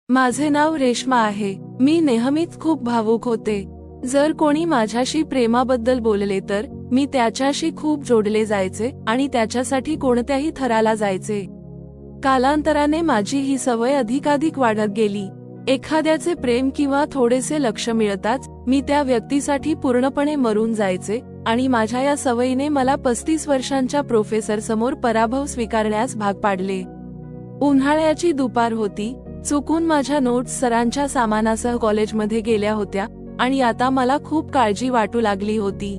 माझे नाव रेश्मा आहे। मी नेहमीच खूप भावुक होते। जर कोणी माझ्याशी प्रेमाबद्दल बोलले तर मी त्याच्याशी खूप जोडले जायचे आणि त्याच्यासाठी कोणत्याही थराला जायचे। कालांतराने माझी ही सवय अधिकाधिक वाढत गेली। एखाद्याचे प्रेम किंवा थोडेसे लक्ष मिळताच मी त्या व्यक्तीसाठी पूर्णपणे मरून जायचे आणि माझ्या या सवयीने मला 35 वर्षांच्या प्रोफेसर समोर पराभव स्वीकारण्यास भाग पाडले। उन्हाळ्याची दुपार होती। चुकून माझ्या नोट्स सरांच्या सामानासह कॉलेजमध्ये गेल्या होत्या आणि आता मला खूप काळजी वाटू लागली होती,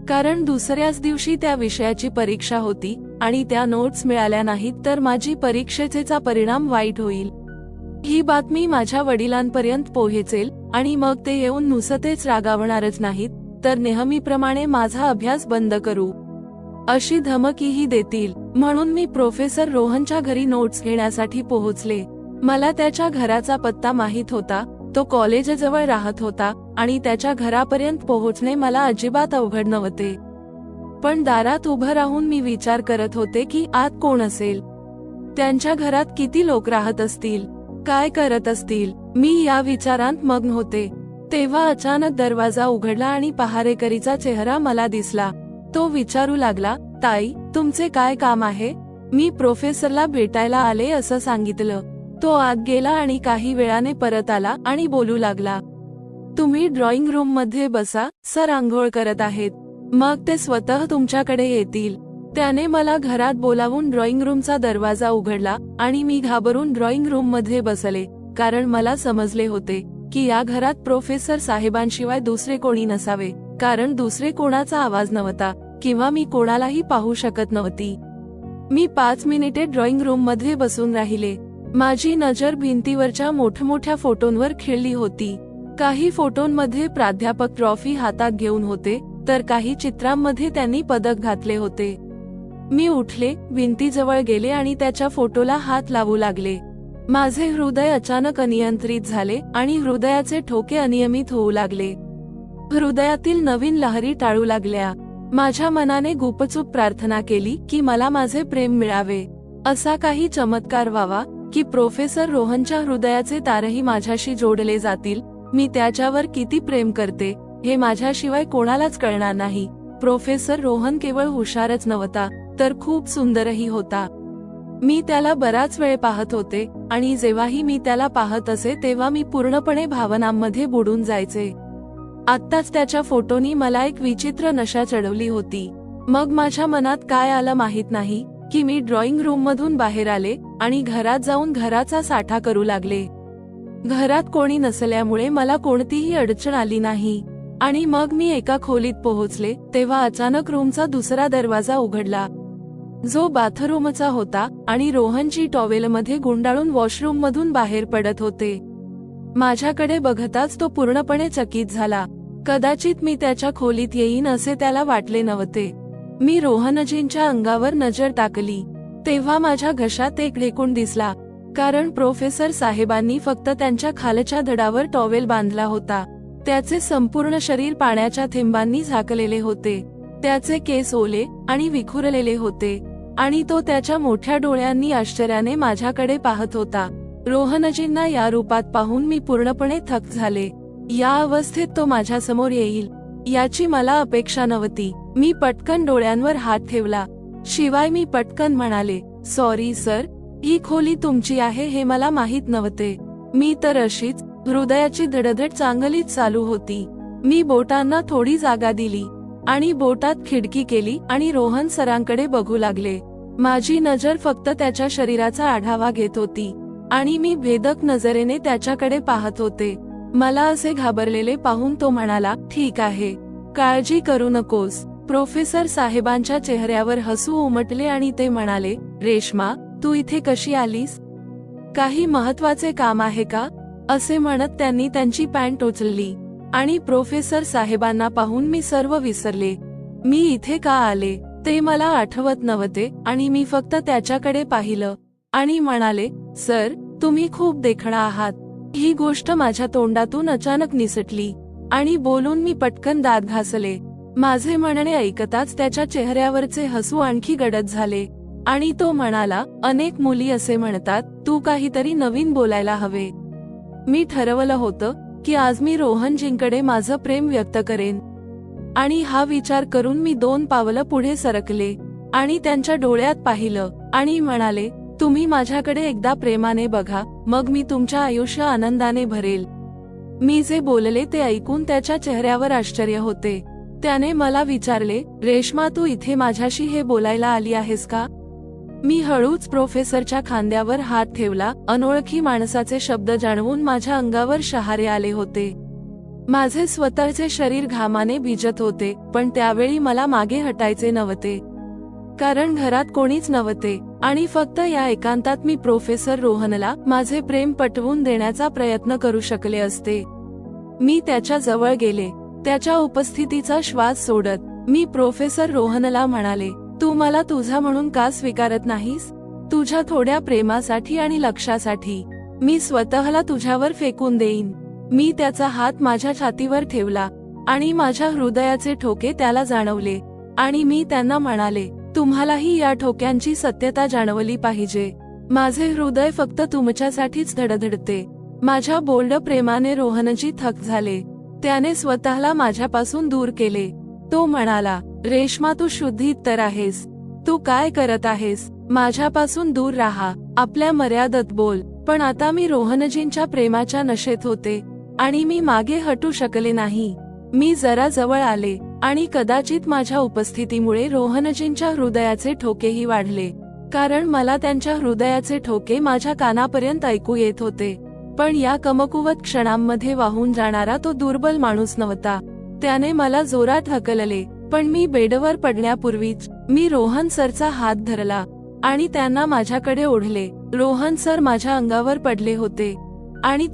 कारण दुसऱ्याच दिवशी त्या विषयाची परीक्षा होती आणि त्या नोट्स मिळाल्या नाहीत तर माझी परीक्षेचा परिणाम वाईट होईल। ही बातमी माझ्या वडिलांपर्यंत पोहोचेल आणि मग ते येऊन नुसतेच रागावणारच नाहीत तर नेहमीप्रमाणे माझा अभ्यास बंद करू अशी धमकीही देतील। म्हणून मी प्रोफेसर रोहनच्या घरी नोट्स घेण्यासाठी पोहोचले। मला त्याच्या घराचा पत्ता माहित होता। तो कॉलेजजवळ राहत होता आणि त्याच्या घरापर्यंत पोहोचणे मला अजिबात अवघड नव्हते। पण दारात उभं राहून मी विचार करत होते की आत कोण असेल, त्यांच्या घरात किती लोक राहत असतील, काय करत असतील। मी या विचारांत मग्न होते तेव्हा अचानक दरवाजा उघडला आणि पहारेकरीचा चेहरा मला दिसला। तो विचारू लागला, ताई, तुमचे काय काम आहे? मी प्रोफेसरला भेटायला आले असं सांगितलं। तो आत गेला आणि काही वेळाने परत आला आणि बोलू लागला, तुम्ही ड्रॉइंग रूम मध्ये बसा, सर आंघोळ करत आहेत, मग ते स्वतः तुमच्याकडे येतील। त्याने मला घरात बोलावून ड्रॉइंग रूमचा दरवाजा उघडला आणि मी घाबरून ड्रॉइंग रूम मध्ये बसले, कारण मला समजले होते की या घरात प्रोफेसर साहेबांशिवाय दुसरे कोणी नसावे, कारण दुसरे कोणाचा आवाज नव्हता किंवा मी कोणालाही पाहू शकत नव्हती। मी 5 मिनिटे ड्रॉइंग रूम मध्ये बसून राहिले। माझी नजर भिंतीवरच्या मोठमोठ्या फोटोंवर खिळली होती। काही फोटोंमध्ये प्राध्यापक ट्रॉफी हातात घेऊन होते तर काही चित्रांमध्ये त्यांनी पदक घातले होते। मी उठले, भिंतीजवळ गेले आणि त्याच्या फोटोला हात लावू लागले। माझे हृदय अचानक अनियंत्रित झाले आणि हृदयाचे ठोके अनियमित होऊ लागले। हृदयातील नवीन लहरी टाळू लागल्या। माझ्या मनाने गुपचूप प्रार्थना केली की मला माझे प्रेम मिळावे, असा काही चमत्कार व्हावा की प्रोफेसर रोहनच्या हृदयाचे तारही माझ्याशी जोडले जातील। मी त्याच्यावर किती प्रेम करते हे माझ्याशिवाय कोणालाच कळणार नाही। प्रोफेसर रोहन केवळ हुशारच नव्हता तर खूप सुंदरही होता। मी त्याला बराच वेळ पाहत होते आणि जेव्हाही मी त्याला पाहत असे तेव्हा मी पूर्णपणे भावनांमध्ये बुडून जायचे। आत्ताच त्याच्या फोटोनी मला एक विचित्र नशा चढवली होती। मग माझ्या मनात काय आलं माहित नाही की मी ड्रॉइंग रूम मधून बाहेर आले आणि घरात जाऊन घराचा साठा करू लागले। घरात कोणी नसल्यामुळे मला कोणतीही अडचण आली नाही आणि मग मी एका खोलीत पोहोचले तेव्हा अचानक रूमचा दुसरा दरवाजा उघडला, जो बाथरूमचा होता आणि रोहनची टॉवेलमध्ये गुंडाळून वॉशरूम मधून बाहेर पडत होते। माझ्याकडे बघताच तो पूर्णपणे चकित झाला। कदाचित मी त्याच्या खोलीत येईन असे त्याला वाटले नव्हते। मी रोहनजींच्या अंगावर नजर टाकली तेव्हा माझ्या घशात एक ढेकूण दिसला, कारण प्रोफेसर साहेबांनी फक्त त्यांच्या खालच्या धडावर टॉवेल बांधला होता। त्याचे संपूर्ण शरीर पाण्याच्या थेंबांनी झाकलेले होते। त्याचे केस ओले आणि विखुरलेले होते आणि तो त्याच्या मोठ्या डोळ्यांनी आश्चर्याने माझ्याकडे पाहत होता। रोहनजींना या रूपात पाहून मी पूर्णपणे थक्क झाले। या अवस्थेत तो माझ्यासमोर येईल याची मला अपेक्षा नव्हती। मी पटकन डोळ्यांवर हात ठेवला, शिवाय मी पटकन म्हणाले, सॉरी सर, ही खोली तुमची आहे हे मला माहित नव्हते। मी तर अशीच। हृदयाची धडधड चांगलीच चालू होती। मी बोटांना थोडी जागा दिली आणि बोटात खिडकी केली आणि रोहन सरांकडे बघू लागले। माझी नजर फक्त त्याच्या शरीराचा आढावा घेत होती आणि मी भेदक नजरेने त्याच्याकडे पाहत होते। मला असे घाबरलेले पाहून तो म्हणाला, ठीक आहे, काळजी करू नकोस। प्रोफेसर साहेबांच्या चेहऱ्यावर हसू उमटले आणि ते म्हणाले, रेश्मा, तू इथे कशी आलीस? काही महत्वाचे काम आहे का? असे म्हणत त्यांनी त्यांची पॅन्ट उचलली आणि प्रोफेसर साहेबांना पाहून मी सर्व विसरले। मी इथे का आले ते मला आठवत नव्हते आणि मी फक्त त्याच्याकडे पाहिलं आणि म्हणाले, सर, तुम्ही खूप देखणा आहात। ही गोष्ट माझ्या तोंडातून अचानक निसटली आणि बोलून मी पटकन दात घासले। माझे म्हणणे ऐकताच त्याच्या चेहऱ्यावरचे हसू आणखी गडद झाले आणि तो म्हणाला, अनेक मुली असे म्हणतात, तू काहीतरी नवीन बोलायला हवे। मी ठरवलं होतं की आज मी रोहनजींकडे माझं प्रेम व्यक्त करेन. आणि हा विचार करून मी 2 पावलं पुढे सरकले आणि त्यांच्या डोळ्यात पाहिलं आणि म्हणाले, तुम्ही माझ्याकडे एकदा प्रेमाने बघा, मग मी तुमच्या आयुष्य आनंदाने भरेल. मी जे बोलले ते ऐकून त्याच्या चेहऱ्यावर आश्चर्य होते. त्याने मला विचारले, रेश्मा तू इथे माझ्याशी हे बोलायला आली आहेस का? मी हळूच प्रोफेसरच्या खांद्यावर हात ठेवला. अनोळखी माणसाचे शब्द जाणवून माझ्या अंगावर शहारे आले होते. माझे स्वतःचे शरीर घामाने भिजत होते, पण त्यावेळी मला मागे हटायचे नव्हते. कारण घरात कोणीच नव्हते आणि फक्त या एकांतात मी प्रोफेसर रोहनला माझे प्रेम पटवून देण्याचा प्रयत्न करू शकले असते. मी त्याच्या जवळ गेले. त्याच्या उपस्थितीचा श्वास सोडत मी प्रोफेसर रोहनला म्हणाले, तू मला तुझा म्हणून का स्वीकारत नाहीस? तुझ्या थोड्या प्रेमासाठी आणि लक्षासाठी मी स्वतःला तुझ्यावर फेकून देईन. मी त्याचा हात माझ्या छातीवर ठेवला आणि माझ्या हृदयाचे ठोके त्याला जाणवले आणि मी त्यांना म्हणाले, तुम्हालाही या ठोक्यांची सत्यता जाणवली पाहिजे. माझे हृदय फक्त तुमच्यासाठीच धडधडते. माझ्या बोल्ड प्रेमाने रोहनजी थक्क झाले. त्याने स्वतःला माझ्यापासून दूर केले. तो म्हणाला, रेश्मा तू शुद्धीत तर आहेस. तू काय करत आहेस? माझ्यापासून दूर राहा. आपल्या मर्यादेत बोल. पण आता मी रोहनजींच्या प्रेमाच्या नशेत होते आणि मी मागे हटू शकले नाही. मी जरा जवळ आले आणि कदाचित माझ्या उपस्थितीमुळे रोहनजींच्या हृदयाचे ठोकेही वाढले, कारण मला त्यांच्या हृदयाचे ठोके माझ्या कानापर्यंत ऐकू येत होते. पण या कमकुवत क्षणांमध्ये वाहून जाणारा तो दुर्बल माणूस नव्हता. त्याने मला जोरात हकलले, पण मी बेडवर पडण्यापूर्वीच मी रोहन सरचा हात धरला आणि त्यांना माझ्याकडे ओढले. रोहन सर माझ्या अंगावर पडले होते आणि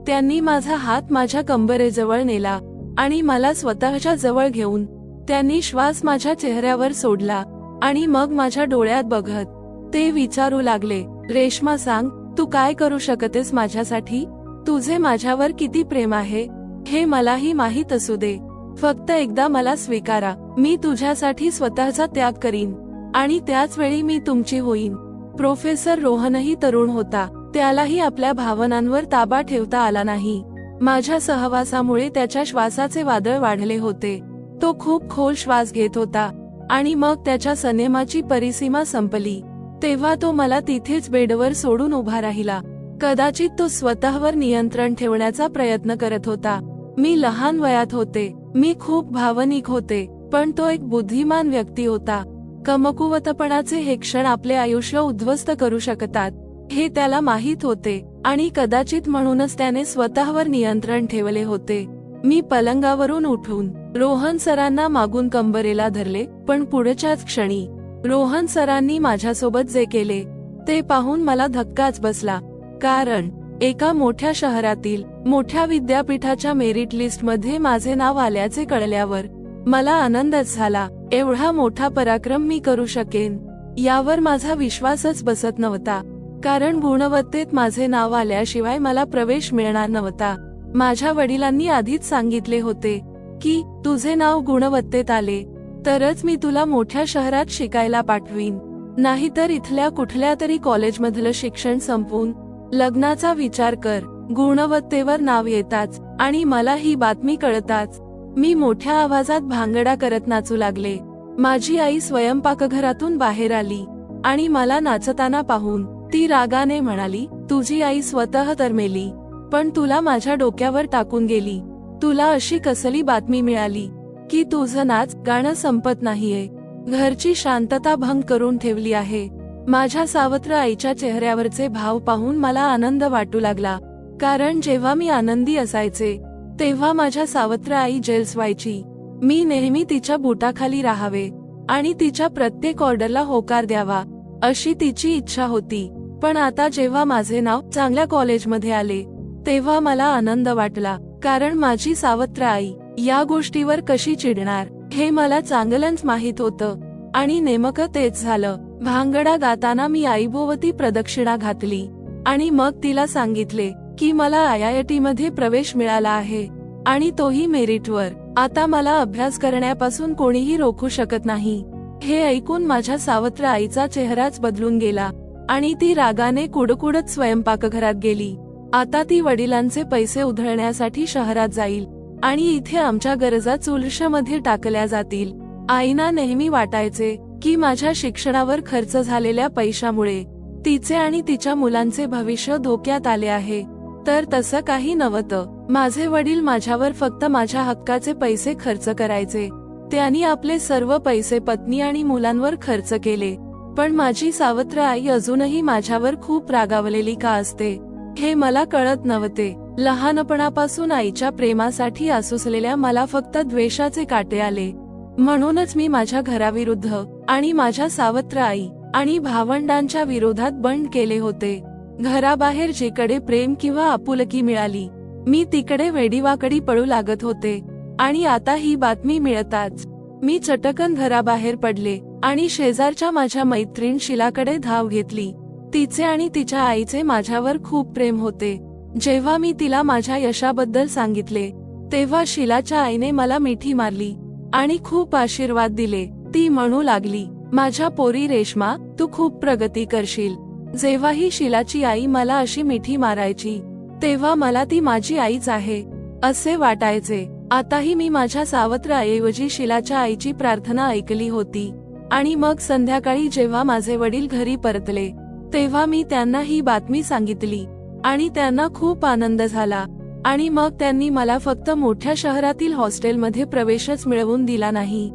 त्यांनी माझा हात माझ्या कंबरेजवळ नेला आणि मला स्वतःच्या जवळ घेऊन त्यांनी श्वास माझ्या चेहऱ्यावर सोडला आणि मग माझ्या डोळ्यात बघत ते विचारू लागले, रेश्मा सांग, तू काय करू शकतेस माझ्यासाठी? तुझे माझ्यावर किती प्रेम आहे हे मलाही माहीत असू दे. फक्त एकदा मला स्वीकारा. मी तुझ्यासाठी स्वतःचा त्याग करीन आणि त्याच वेळी मी तुमची होईन. प्रोफेसर रोहनही तरुण होता. त्यालाही आपल्या भावनांवर ताबा ठेवता आला नाही. माझ्या सहवासामुळे त्याच्या श्वासाचे वादळ वाढले होते. तो खूप खोल श्वास घेत होता आणि मग त्याच्या संयमाची परिसीमा संपली. तेव्हा तो मला तिथेच बेडवर सोडून उभा राहिला. कदाचित तो स्वतःवर नियंत्रण ठेवण्याचा प्रयत्न करत होता. मी लहान वयात होते. मी खूप भावनिक होते, पण तो एक बुद्धिमान व्यक्ती होता. कमकुवतपणाचे हे क्षण आपले आयुष्य उद्ध्वस्त करू शकतात हे त्याला माहीत होते आणि कदाचित म्हणूनच त्याने स्वतःवर नियंत्रण ठेवले होते. मी पलंगावरून उठून रोहन सरांना मागून कंबरेला धरले, पण पुढच्याच क्षणी रोहन सरांनी माझ्यासोबत जे केले ते पाहून मला धक्काच बसला. कारण एका मोठ्या शहरातील मोठ्या विद्यापीठाच्या मेरिट लिस्ट मध्ये माझे नाव आल्याचे कळल्यावर मला आनंदच झाला. एवढा मोठा पराक्रम मी करू शकेन यावर माझा विश्वासच बसत नव्हता. कारण गुणवत्तेत माझे नाव आल्याशिवाय मला प्रवेश मिळणार नव्हता. माझ्या वडिलांनी आधीच सांगितले होते की तुझे नाव गुणवत्तेत आले तरच मी तुला मोठ्या शहरात शिकायला पाठवीन, नाहीतर इथल्या कुठल्या तरी कॉलेजमधलं शिक्षण संपवून लग्नाचा विचार कर. गुणवत्तेवर नाव येताच आणि मला ही बातमी कळताच मी मोठ्या आवाजात भांगडा करत नाचू लागले. माझी आई स्वयंपाकघरातून बाहेर आली आणि मला नाचताना पाहून ती रागाने म्हणाली, तुझी आई स्वतः तर मेली, पण तुला माझ्या डोक्यावर टाकून गेली. तुला अशी कसली बातमी मिळाली की तुझं नाच गाणं संपत नाहीये, घरची शांतता भंग करून ठेवली आहे. माझ्या सावत्र आईच्या चेहऱ्यावरचे भाव पाहून मला आनंद वाटू लागला. कारण जेव्हा मी आनंदी असायचे तेव्हा माझ्या सावत्र आई जेल्स व्हायची. मी नेहमी तिच्या बुटाखाली राहावे आणि तिच्या प्रत्येक ऑर्डरला होकार द्यावा अशी तिची इच्छा होती. पण आता जेव्हा माझे नाव चांगल्या कॉलेजमध्ये आले तेव्हा मला आनंद वाटला, कारण माझी सावत्र आई या गोष्टीवर कशी चिडणार हे मला चांगलंच माहित होतं. आणि नेमकं तेच झालं. भांगडा गाताना मी आईभोवती प्रदक्षिणा घातली आणि मग तिला सांगितले की मला IIT मध्ये प्रवेश मिळाला आहे आणि तोही मेरिटवर. आता मला अभ्यास करण्यापासून कोणीही रोखू शकत नाही. हे ऐकून माझ्या सावत्र आईचा चेहराच बदलून गेला आणि ती रागाने कुडकुडत स्वयंपाकघरात गेली. आता ती वडिलांचे पैसे उधळण्यासाठी शहरात जाईल आणि इथे आमच्या गरजा चुलशामध्ये टाकल्या जातील. आईना नेहमी वाटायचे की माझ्या शिक्षणावर खर्च झालेल्या पैशामुळे तिचे आणि तिच्या मुलांचे भविष्य धोक्यात आले आहे. तर तसं काही नव्हतं. माझे वडील माझ्यावर फक्त माझ्या हक्काचे पैसे खर्च करायचे. त्यांनी आपले सर्व पैसे पत्नी आणि मुलांवर खर्च केले. पण माझी सावत्र आई अजूनही माझ्यावर खूप रागावलेली का असते हे मला कळत नव्हते. लहानपणापासून आईच्या प्रेमासाठी आसुसलेल्या मला फक्त द्वेषाचे काटे आले. म्हणूनच मी माझ्या घराविरुद्ध आणि माझ्या सावत्र आई आणि भावंडांच्या विरोधात बंड केले होते. घराबाहेर जिकडे प्रेम किंवा आपुलकी मिळाली मी तिकडे वेडीवाकडी पळू लागत होते. आणि आता ही बातमी मिळताच मी चटकन घराबाहेर पडले आणि शेजारच्या माझ्या मैत्रीण शिलाकडे धाव घेतली. तिचे आणि तिच्या आईचे माझ्यावर खूप प्रेम होते. जेव्हा मी तिला माझ्या यशाबद्दल सांगितले तेव्हा शिलाच्या आईने मला मिठी मारली आणि खूप आशीर्वाद दिले. ती म्हणू लागली, माझ्या पोरी रेश्मा, तू खूप प्रगती करशील. जेव्हाही शिलाची आई मला अशी मिठी मारायची तेव्हा मला ती माझी आईच आहे असे वाटायचे. आताही मी माझ्या सावत्र आईऐवजी शिलाच्या आईची प्रार्थना ऐकली होती. आणि मग संध्याकाळी जेव्हा माझे वडील घरी परतले तेव्हा मी त्यांना ही बातमी सांगितली आणि त्यांना खूप आनंद झाला. आणि मग त्यांनी मला फक्त मोठ्या शहरातील हॉस्टेलमध्ये प्रवेशच मिळवून दिला नाही,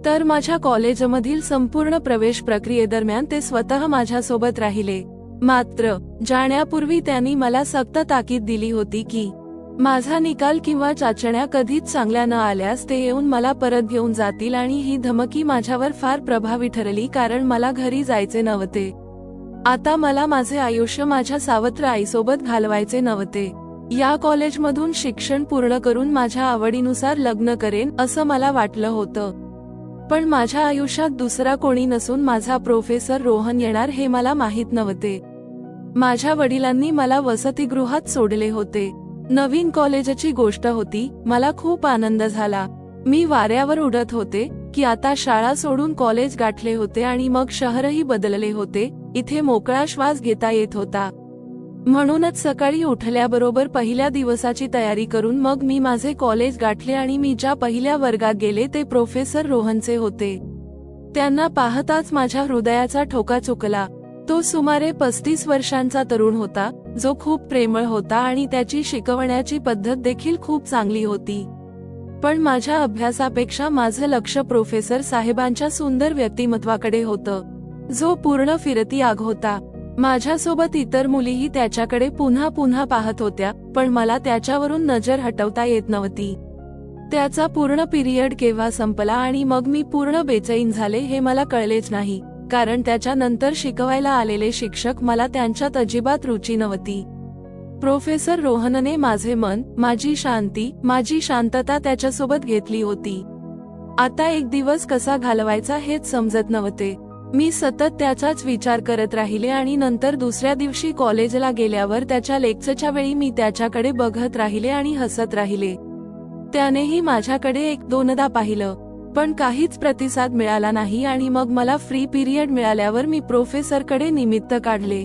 तर माझ्या कॉलेजमधील संपूर्ण प्रवेश प्रक्रियेदरम्यान ते स्वतः माझ्यासोबत राहिले. मात्र जाण्यापूर्वी त्यांनी मला सक्त ताकीद दिली होती की माझा निकाल किंवा चाचण्या कधीच चांगल्या न आल्यास ते येऊन मला परत घेऊन जातील. आणि ही धमकी माझ्यावर फार प्रभावी ठरली कारण मला घरी जायचे नव्हते. आता मला माझे आयुष्य माझ्या सावत्र आईसोबत घालवायचे नव्हते. या कॉलेजमधून शिक्षण पूर्ण करून माझ्या आवडीनुसार लग्न करेन असं मला वाटलं होतं. पण माझ्या आयुष्यात दुसरा कोणी नसून माझा प्रोफेसर रोहन येणार हे मला माहीत नव्हते. माझ्या वडिलांनी मला वसतिगृहात सोडले होते. नवीन कॉलेजची गोष्ट होती. मला खूप आनंद झाला. मी वाऱ्यावर उडत होते की आता शाळा सोडून कॉलेज गाठले होते आणि मग शहरही बदलले होते. इथे मोकळा श्वास घेता येत होता. म्हणूनच सकाळी उठल्याबरोबर पहिल्या दिवसाची तयारी करून मग मी माझे कॉलेज गाठले आणि मी ज्या पहिल्या वर्गात गेले ते प्रोफेसर रोहनचे होते. त्यांना पाहताच माझ्या हृदयाचा ठोका चुकला. तो सुमारे 35 वर्षांचा तरुण होता जो खूप प्रेमळ होता आणि त्याची शिकवण्याची पद्धत देखील खूप चांगली होती. पण माझ्या अभ्यासापेक्षा माझं लक्ष प्रोफेसर साहेबांच्या सुंदर व्यक्तिमत्वाकडे होतं, जो पूर्ण फिरती आग होता. माझ्यासोबत इतर मुलीही त्याच्याकडे पुन्हा पुन्हा पाहत होत्या, पण मला त्याच्यावरून नजर हटवता येत नव्हती. त्याचा पूर्ण पिरियड केव्हा संपला आणि मग मी पूर्ण बेचैन झाले हे मला कळलेच नाही, कारण त्याच्या नंतर शिकवायला आलेले शिक्षक मला त्यांच्यात अजिबात रुची नव्हती. प्रोफेसर रोहनने माझे मन, माझी शांती, माझी शांतता त्याच्यासोबत घेतली होती. आता एक दिवस कसा घालवायचा हेच समजत नव्हते. मी सतत त्याचाच विचार करत राहिले आणि नंतर दुसऱ्या दिवशी कॉलेजला गेल्यावर त्याच्या लेक्चरच्या वेळी मी त्याच्याकडे बघत राहिले आणि हसत राहिले. त्यानेही माझ्याकडे 1-2दा पाहिलं, पण काहीच प्रतिसाद मिळाला नाही. आणि मग मला फ्री पिरियड मिळाल्यावर मी प्रोफेसरकडे निमित्त काढले.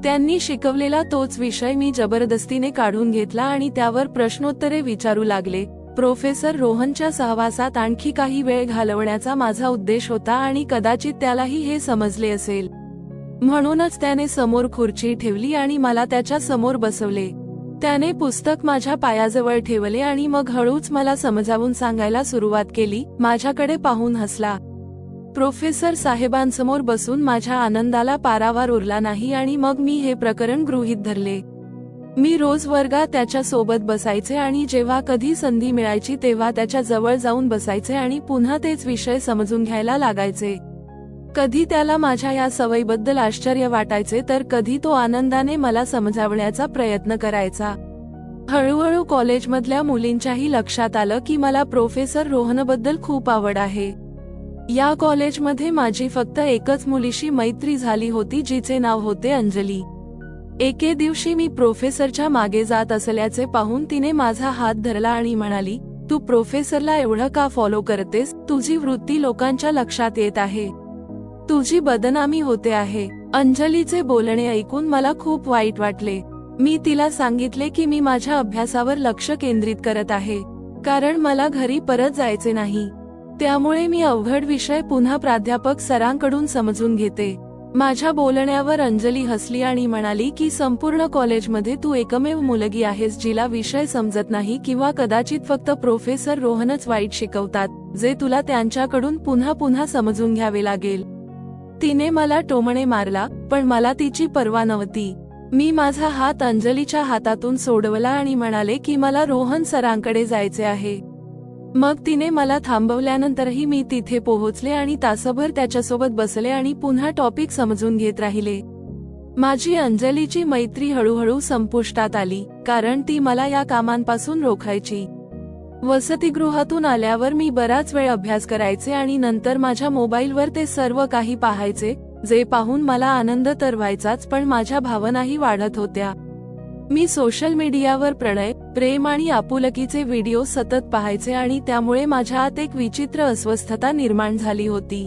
त्यांनी शिकवलेला तोच विषय मी जबरदस्तीने काढून घेतला आणि त्यावर प्रश्नोत्तरे विचारू लागले. प्रोफेसर रोहनच्या सहवासात आणखी काही वेळ घालवण्याचा माझा उद्देश होता आणि कदाचित त्यालाही हे समजले असेल. म्हणूनच त्याने समोर खुर्ची ठेवली आणि मला त्याच्या समोर बसवले. त्याने पुस्तक माझ्या पायाजवळ ठेवले आणि मग हळूच मला समजावून सांगायला सुरुवात केली. माझ्याकडे पाहून हसला. प्रोफेसर साहेबांसमोर बसून माझ्या आनंदाला पारावार उरला नाही आणि मग मी हे प्रकरण गृहीत धरले. मी रोज वर्गात त्याच्या सोबत बसायचे आणि जेव्हा कधी संधी मिळायची तेव्हा त्याच्या जवळ जाऊन बसायचे आणि पुन्हा तेच विषय समजून घ्यायला लागायचे. कधी त्याला माझ्या या सवयीबद्दल आश्चर्य वाटायचे तर कधी तो आनंदाने मला समजावण्याचा प्रयत्न करायचा. हळूहळू कॉलेजमधल्या मुलींच्याही लक्षात आलं की मला प्रोफेसर रोहनबद्दल खूप आवड आहे. या कॉलेजमध्ये माझी फक्त एकच मुलीशी मैत्री झाली होती जिचे नाव होते अंजली. एके दिवशी मी प्रोफेसरच्या मागे जात असल्याचे पाहून तिने माझा हात धरला आणि म्हणाली, तू प्रोफेसरला एवढं का फॉलो करतेस? तुझी वृत्ती लोकांच्या लक्षात येत आहे. तुझी बदनामी होते आहे. अंजलीचे बोलणे ऐकून मला खूप वाईट वाटले. मी तिला सांगितले की मी माझ्या अभ्यासावर लक्ष केंद्रित करत आहे, कारण मला घरी परत जायचे नाही. त्यामुळे मी अवघड विषय पुन्हा प्राध्यापक सरांकडून समजून घेते. माझ्या बोलण्यावर अंजली हसली आणि म्हणाली की संपूर्ण कॉलेजमध्ये तू एकमेव मुलगी आहेस जिला विषय समजत नाही, किंवा कदाचित फक्त प्रोफेसर रोहनच वाईट शिकवतात, जे तुला त्यांच्याकडून पुन्हा पुन्हा समजून घ्यावे लागेल. तिने मला टोमणे मारला, पण मला तिची पर्वा नव्हती. मी माझा हात अंजलीच्या हातातून सोडवला आणि म्हणाले की मला रोहन सरांकडे जायचे आहे. मग तिने मला थांबवल्यानंतरही मी तिथे पोहोचले आणि तासभर त्याच्यासोबत बसले आणि पुन्हा टॉपिक समजून घेत राहिले. माझी अंजलीची मैत्री हळूहळू संपुष्टात आली, कारण ती मला या कामांपासून रोखायची. वसतिगृहातून आल्यावर मी बराच वेळ अभ्यास करायचे आणि नंतर माझ्या मोबाईलवर ते सर्व काही पाहायचे, जे पाहून मला आनंद तर व्हायचाच, पण माझ्या भावनाही वाढत होत्या. मी सोशल मीडियावर प्रणय, प्रेम आणि आपुलकीचे व्हिडिओ सतत पाहायचे आणि त्यामुळे माझ्या आत एक विचित्र अस्वस्थता निर्माण झाली होती.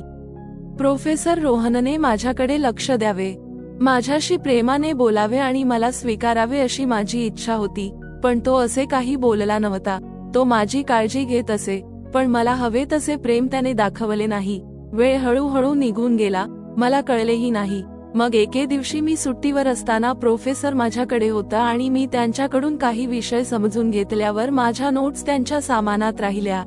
प्रोफेसर रोहनने माझ्याकडे लक्ष द्यावे, माझ्याशी प्रेमाने बोलावे आणि मला स्वीकारावे अशी माझी इच्छा होती, पण तो असे काही बोलला नव्हता. तो माझी काळजी घेत असे, पण मला हवे तसे प्रेम त्याने दाखवले नाही. वेळ हळूहळू निघून गेला, मला कळलेही नाही. मग एके दिवशी मी सुट्टीवर असताना प्रोफेसर माझ्याकडे होता आणि मी त्यांच्याकडून काही विषय समजून घेतल्यावर माझ्या नोट्स त्यांच्या सामानात राहिल्या.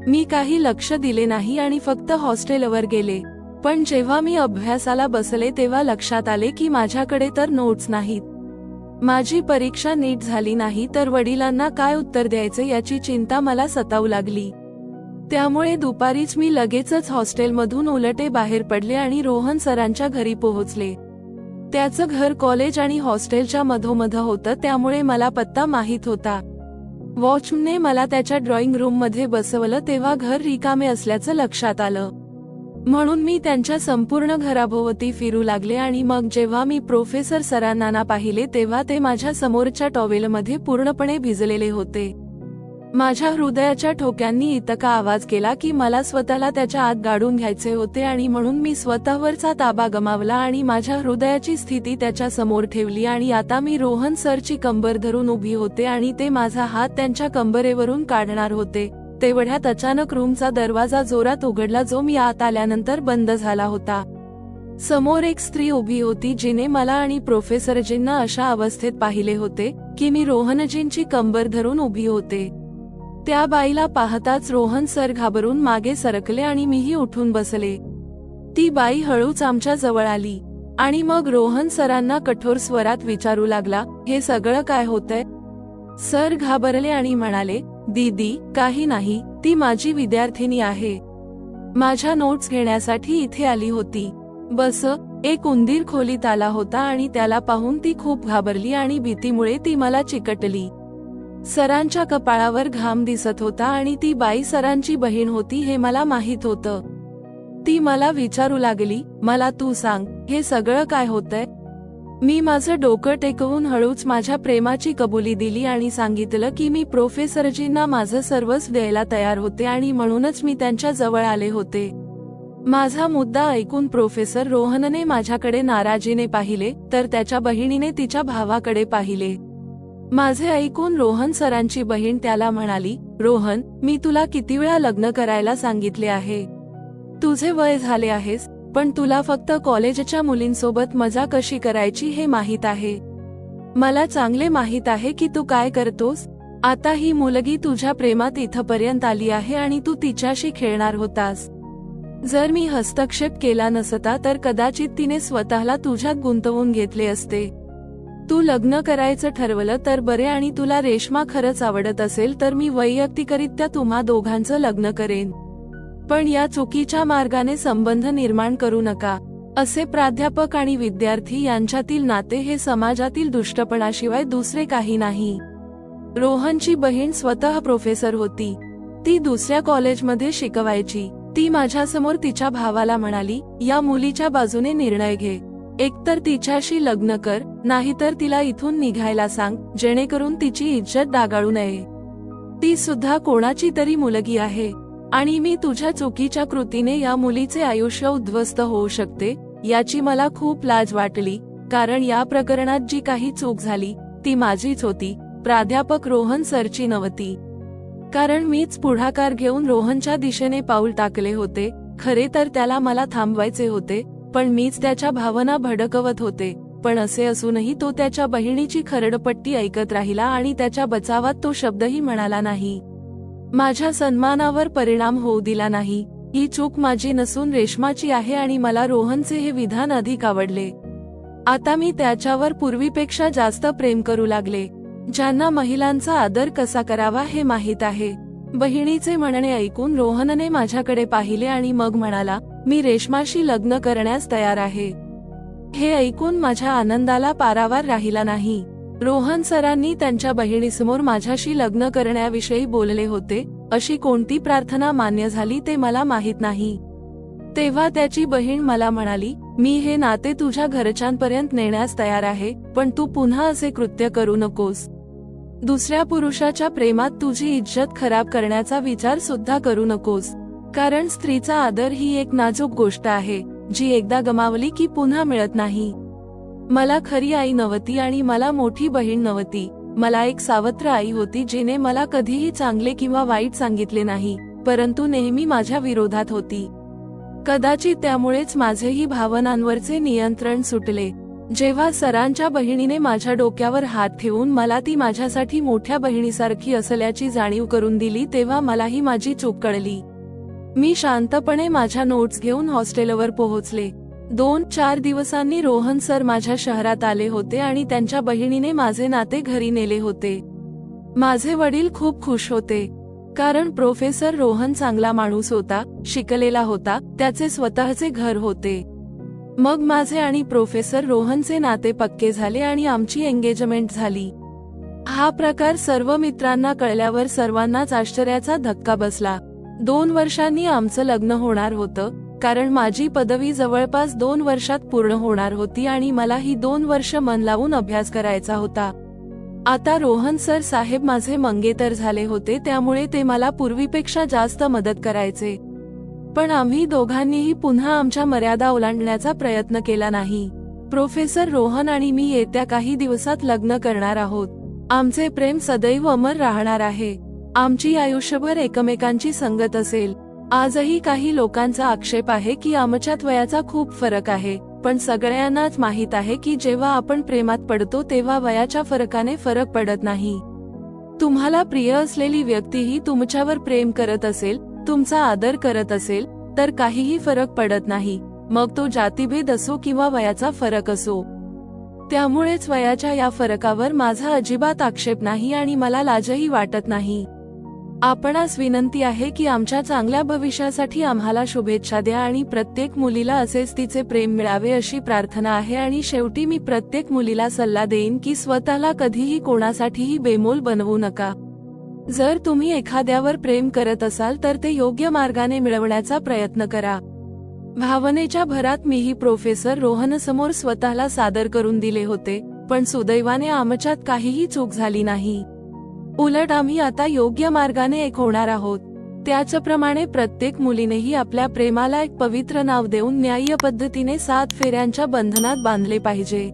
मी काही लक्ष दिले नाही आणि फक्त हॉस्टेलवर गेले. पण जेव्हा मी अभ्यासाला बसले तेव्हा लक्षात आले की माझ्याकडे तर नोट्स नाहीत. माझी परीक्षा नीट झाली नाही तर वडिलांना काय उत्तर द्यायचे याची चिंता मला सतावू लागली. त्यामुळे दुपारीच मी लगेचच हॉस्टेलमधून उलटे बाहेर पडले आणि रोहन सरांच्या घरी पोहोचले. त्याचं घर कॉलेज आणि हॉस्टेलच्या मधोमध होतं, त्यामुळे मला पत्ता माहीत होता. वॉचमनने मला त्याच्या ड्रॉइंग रूम मध्ये बसवलं तेव्हा घर रिकामे असल्याचं लक्षात आलं. म्हणून मी त्यांच्या संपूर्ण घराभोवती फिरू लागले आणि मग जेव्हा मी प्रोफेसर सरांना पाहिले तेव्हा ते माझ्या समोरच्या टॉवेलमध्ये पूर्णपणे भिजलेले होते. माझ्या हृदयाच्या ठोक्यांनी इतका आवाज केला की मला स्वतःला त्याच्या आत गाडून घ्यायचे होते आणि म्हणून मी स्वतःवरचा ताबा गमावला आणि माझ्या हृदयाची स्थिती त्याच्या समोर ठेवली आणि आता मी रोहन सरची कंबर धरून उभी होते आणि ते माझा हात त्यांच्या कंबरेवरून काढणार होते. तेवढ्यात अचानक रूमचा दरवाजा जोरात उघडला, जो मी आत आल्यानंतर बंद झाला होता. समोर एक स्त्री उभी होती जिने मला आणि प्रोफेसरजींना अशा अवस्थेत पाहिले होते की मी रोहनजींची कंबर धरून उभी होते. त्या बाईला पाहताच रोहन सर घाबरून मागे सरकले आणि मीही उठून बसले. ती बाई हळूच आमच्या जवळ आली आणि मग रोहन सरांना कठोर स्वरात विचारू लागला, हे सगळं काय होतंय? सर घाबरले आणि म्हणाले, दीदी, काही नाही, ती माझी विद्यार्थिनी आहे. माझ्या नोट्स घेण्यासाठी इथे आली होती. बस. एक उंदीर खोलीत आला होता आणि त्याला पाहून ती खूप घाबरली आणि भीतीमुळे ती मला चिकटली. सरांच्या कपाळावर घाम दिसत होता आणि ती बाई सरांची बहीण होती हे मला माहित होतं. ती मला विचारू लागली, मला तू सांग, हे सगळं काय होतंय? मी माझं डोकं टेकवून हळूच माझ्या प्रेमाची कबुली दिली आणि सांगितलं की मी प्रोफेसरजींना माझं सर्वस्व द्यायला तयार होते आणि म्हणूनच मी त्यांच्या जवळ आले होते. माझा मुद्दा ऐकून प्रोफेसर रोहनने माझ्याकडे नाराजीने पाहिले, तर त्याच्या बहिणीने तिच्या भावाकडे पाहिले. माझे ऐकून रोहन सरांची बहीण त्याला म्हणाली, रोहन, मी तुला किती वेळा लग्न करायला सांगितले आहे? तुझे वय झाले आहेस, पण तुला फक्त कॉलेजच्या मुलींसोबत मजा कशी करायची हे माहीत आहे. मला चांगले माहीत आहे की तू काय करतोस. आता ही मुलगी तुझ्या प्रेमात इथपर्यंत आली आहे आणि तू तिच्याशी खेळणार होतास. जर मी हस्तक्षेप केला नसता तर कदाचित तिने स्वतःला तुझ्यात गुंतवून घेतले असते. तू लग्न करायचं ठरवलं तर बरे, आणि तुला रेश्मा खरंच आवडत असेल तर मी वैयक्तिकरित्या तुम्हा दोघांचं लग्न करेन. पण या चुकीच्या मार्गाने संबंध निर्माण करू नका. असे प्राध्यापक आणि विद्यार्थी यांच्यातील नाते हे समाजातील दुष्टपणाशिवाय दुसरे काही नाही. रोहनची बहीण स्वतः प्रोफेसर होती. ती दुसऱ्या कॉलेजमध्ये शिकवायची. ती माझ्यासमोर तिच्या भावाला म्हणाली, या मुलीच्या बाजूने निर्णय घे. एकतर तिच्याशी लग्न कर, नाहीतर तिला इथून निघायला सांग, जेणेकरून तिची इज्जत डागाळू नये. ती सुद्धा कोणाची तरी मुलगी आहे आणि मी तुझ्या चुकीच्या कृतीने या मुलीचे आयुष्य उद्ध्वस्त होऊ शकते याची मला खूप लाज वाटली, कारण या प्रकरणात जी काही चूक झाली ती माझीच होती, प्राध्यापक रोहन सरची नव्हती. कारण मीच पुढाकार घेऊन रोहनच्या दिशेने पाऊल टाकले होते. खरे तर त्याला मला थांबवायचे होते, पण मीच त्याच्या भावना भडकवत होते. पण असे असूनही तो त्याच्या बहिणीची खरडपट्टी ऐकत राहिला आणि त्याच्या बचावात तो शब्दही म्हणाला नाही. माझ्या सन्मानावर परिणाम होऊ दिला नाही. ही चूक माझी नसून रेश्माची आहे आणि मला रोहनचे हे विधान अधिक आवडले. आता मी त्याच्यावर पूर्वीपेक्षा जास्त प्रेम करू लागले. ज्यांना महिलांचा आदर कसा करावा हे माहीत आहे. बहिणीचे म्हणणे ऐकून रोहनने माझ्याकडे पाहिले आणि मग म्हणाला, मी रेश्माशी लग्न करण्यास तयार आहे. हे ऐकून माझ्या आनंदाला पारावार राहिला नाही. रोहन सरांनी त्यांच्या बहिणीसमोर माझ्याशी लग्न करण्याविषयी बोलले होते. अशी कोणती प्रार्थना मान्य झाली ते मला माहीत नाही. तेव्हा त्याची बहीण मला म्हणाली, मी हे नाते तुझ्या घरच्यांपर्यंत नेण्यास तयार आहे, पण तू पुन्हा असे कृत्य करू नकोस. दुसऱ्या पुरुषाच्या प्रेमात तुझी इज्जत खराब करण्याचा विचार सुद्धा करू नकोस. कारण स्त्रीचा आदर ही एक नाजूक गोष्ट आहे, जी एकदा गमावली की पुन्हा मिळत नाही. मला खरी आई नव्हती आणि मला मोठी बहीण नव्हती. मला एक सावत्र आई होती जिने मला कधीही चांगले किंवा वाईट सांगितले नाही, परंतु नेहमी माझ्या विरोधात होती. कदाचित त्यामुळेच माझेही भावनांवरचे नियंत्रण सुटले. जेव्हा सरांच्या बहिणीने माझ्या डोक्यावर हात ठेवून मला ती माझ्यासाठी मोठ्या बहिणीसारखी असल्याची जाणीव करून दिली, तेव्हा मलाही माझी चूक कळली. मी शांतपणे माझ्या नोट्स घेऊन हॉस्टेलवर पोहोचले. 2-4 दिवसांनी रोहन सर माझ्या शहरात आले होते आणि त्यांच्या बहिणीने माझे नाते घरी नेले होते. माझे वडील खूप खुश होते. कारण प्रोफेसर रोहन चांगला माणूस होता, शिकलेला होता, त्याचे स्वतःचे घर होते. मग माझे आणि प्रोफेसर रोहनचे नाते पक्के झाले आणि आमची एंगेजमेंट झाली. हा प्रकार सर्व मित्रांना कळल्यावर सर्वांनाच आश्चर्याचा धक्का बसला. 2 वर्षांनी आमचं लग्न होणार होतं, कारण माझी पदवी जवळपास 2 वर्षात पूर्ण होणार होती आणि मला ही 2 वर्ष मन लावून अभ्यास करायचा होता. आता रोहन सर साहेब माझे मंगेतर झाले होते, त्यामुळे ते मला पूर्वीपेक्षा जास्त मदत करायचे. पण आम्ही दोघांनीही पुन्हा आमच्या मर्यादा ओलांडण्याचा प्रयत्न केला नाही. प्रोफेसर रोहन आणि मी येत्या काही दिवसात लग्न करणार आहोत. आमचे प्रेम सदैव अमर राहणार आहे. आमची आयुष्यभर एकमेकांची संगत असेल. आजही काही लोकांचा आक्षेप आहे की आमच्यात वयाचा खूप फरक आहे, पण सगळ्यांनाच माहीत आहे की जेव्हा आपण प्रेमात पडतो तेव्हा वयाच्या फरकाने फरक पडत नाही. तुम्हाला प्रिय असलेली व्यक्तीही तुमच्यावर प्रेम करत असेल, तुमचा आदर करत असेल, तर काहीही फरक पडत नाही, मग तो जातीभेद असो किंवा वयाचा फरक असो. त्यामुळेच वयाच्या या फरकावर माझा अजिबात आक्षेप नाही आणि मला लाजही वाटत नाही. आपणास विनंती आहे की आमच्या चांगल्या भविष्यासाठी आम्हाला शुभेच्छा द्या आणि प्रत्येक मुलीला असेच तिचे प्रेम मिळावे अशी प्रार्थना आहे. आणि शेवटी मी प्रत्येक मुलीला सल्ला देईन की स्वतःला कधीही कोणासाठीही बेमोल बनवू नका. जर तुम्ही एखाद्यावर प्रेम करत असाल तर ते योग्य मार्गाने मिळवण्याचा प्रयत्न करा. भावनेच्या भरात मीही प्रोफेसर रोहनसमोर स्वतःला सादर करून दिले होते, पण सुदैवाने आमच्यात काहीही चूक झाली नाही. उलट आम्ही आता योग्य मार्गाने एक होणार आहोत. त्याचप्रमाणे प्रत्येक मुलीनेही आपल्या प्रेमाला एक पवित्र नाव देऊन न्याय्य पद्धतीने 7 फेऱ्यांच्या बंधनात बांधले पाहिजे.